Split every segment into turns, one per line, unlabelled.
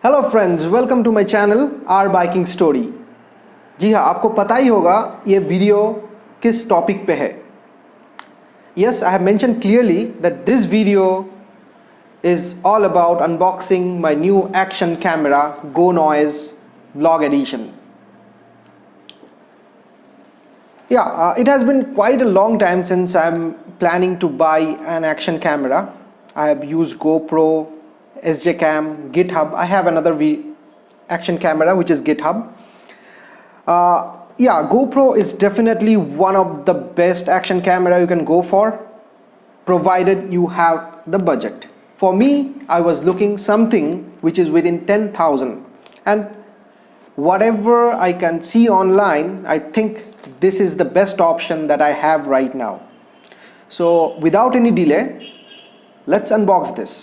Hello friends, welcome to my channel R biking story. जी हाँ, आपको पता ही होगा ये वीडियो किस टॉपिक पे है। Yes, I have mention clearly that this video is all about unboxing my new action camera Gonoise Vlog Edition. It has been quite a long time since I'm planning to buy an action camera. I have used GoPro, SJ Cam, GitHub. I have another action camera which is GitHub. GoPro is definitely one of the best action camera you can go for, provided you have the budget. For me, I was looking something which is within 10,000, and whatever I can see online, I think this is the best option that I have right now. So without any delay, let's unbox this.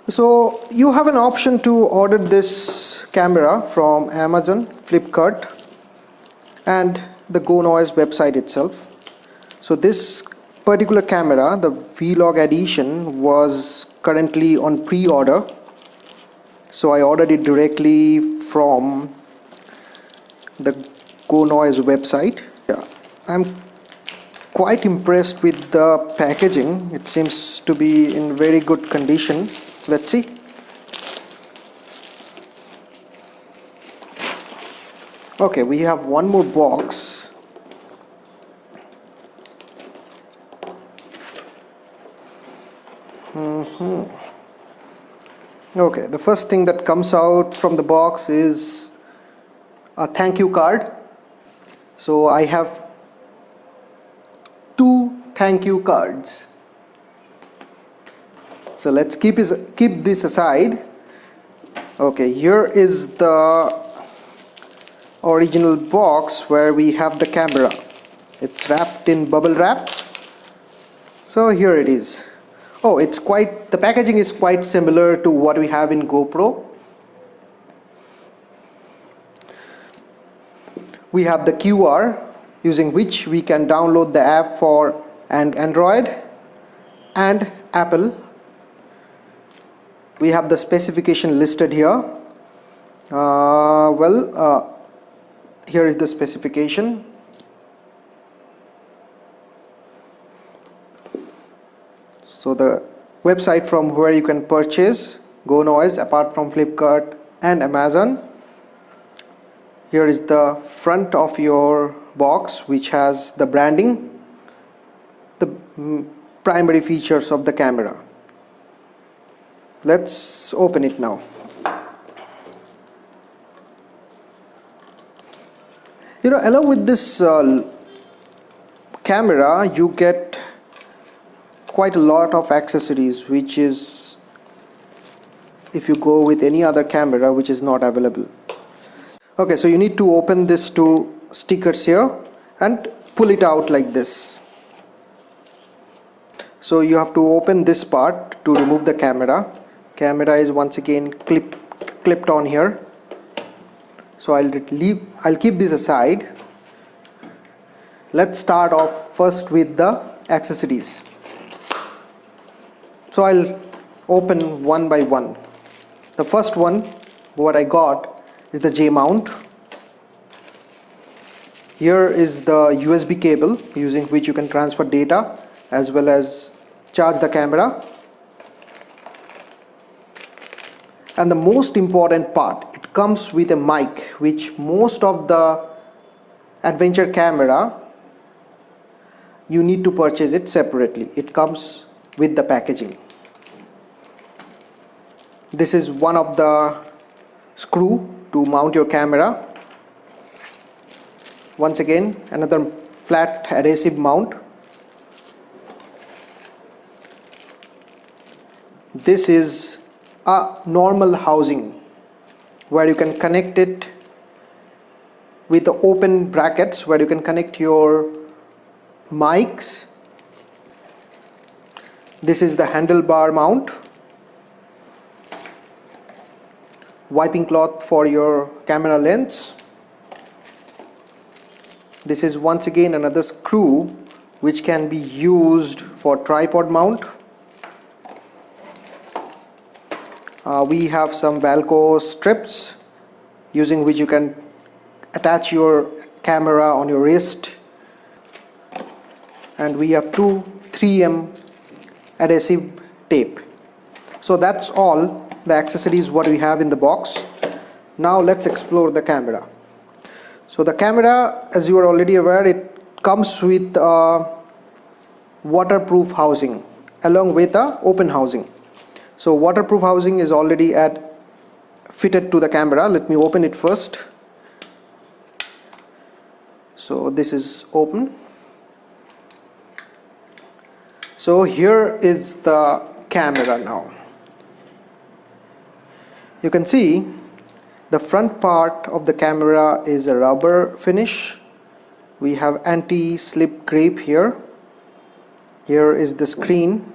So you have an option to order this camera from Amazon, Flipkart, and the Gonoise website itself. So this particular camera, the Vlog Edition, was currently on pre-order, so I ordered it directly from the Gonoise website. I'm quite impressed with the packaging. It seems to be in very good condition. Let's see. Okay, we have one more box. Okay, the first thing that comes out from the box is a thank you card. So I have two thank you cards. So let's keep this aside. Okay, here is the original box where we have the camera. It's wrapped in bubble wrap. So here it is. Oh, the packaging is quite similar to what we have in GoPro. We have the QR using which we can download the app for Android and Apple. We have the specification listed here. Here is the specification. So the website from where you can purchase Gonoise apart from Flipkart and Amazon. Here is the front of your box, which has the branding, the primary features of the camera. Let's open it now. Along with this camera, you get quite a lot of accessories, which is, if you go with any other camera, which is not available. Okay, so you need to open this two stickers here and pull it out like this. So you have to open this part to remove the camera. Camera is once again clipped on here. So I'll keep this aside. Let's start off first with the accessories. So I'll open one by one. The first one, what I got, is the J mount. Here is the USB cable using which you can transfer data as well as charge the camera. And the most important part, it comes with a mic, which most of the adventure camera, you need to purchase it separately. It comes with the packaging. This is one of the screw to mount your camera. Once again, another flat adhesive mount. This is a normal housing where you can connect it with the open brackets where you can connect your mics. This is the handlebar mount. Wiping cloth for your camera lens. This is once again another screw which can be used for tripod mount. We have some Velcro strips using which you can attach your camera on your wrist, and we have two 3M adhesive tape. So that's all the accessories what we have in the box. Now let's explore the camera. So the camera, as you are already aware, it comes with a waterproof housing along with a open housing. So waterproof housing is already fitted to the camera. Let me open it first. So this is open. So here is the camera now. You can see the front part of the camera is a rubber finish. We have anti-slip grip here. Here is the screen,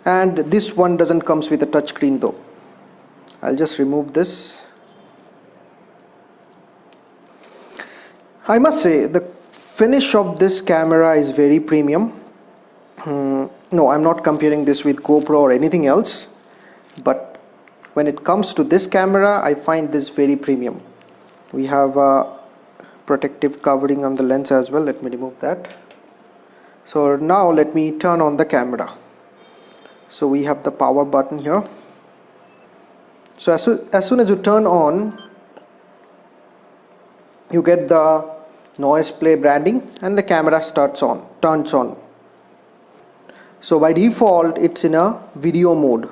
and this one doesn't comes with a touch screen though. I'll just remove this. I must say the finish of this camera is very premium. No, I'm not comparing this with GoPro or anything else, but when it comes to this camera, I find this very premium. We have a protective covering on the lens as well. Let me remove that. So now let me turn on the camera. So we have the power button here. So as soon as you turn on, you get the noise play branding and the camera turns on. So by default it's in a video mode.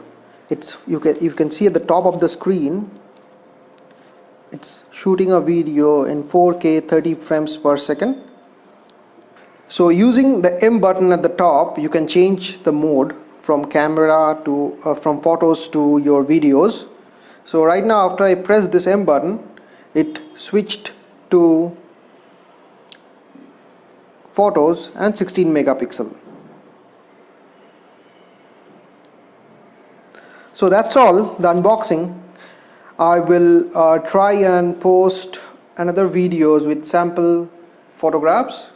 You can see at the top of the screen it's shooting a video in 4K 30 frames per second. So using the M button at the top, you can change the mode from camera to from photos to your videos. So right now after I press this M button, it switched to photos and 16 megapixel. So that's all the unboxing. I will try and post another videos with sample photographs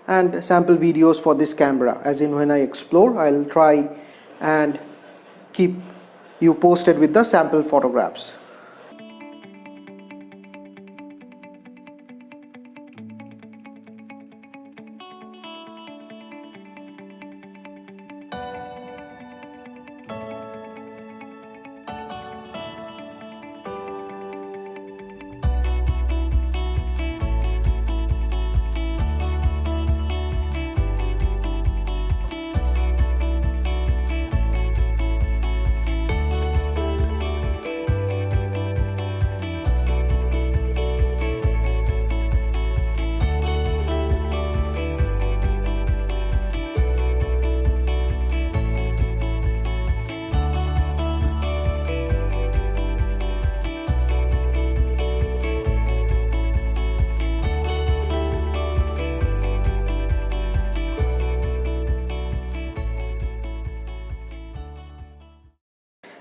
and sample videos for this camera. As in, when I explore, I'll try and keep you posted with the sample photographs.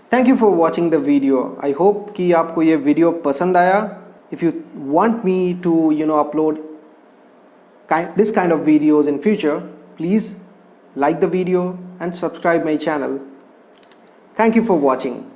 Thank you for watching the video. I hope कि आपको ये video पसंद आया. If you want me to upload this kind of videos in future, please like the video and subscribe my channel. Thank you for watching.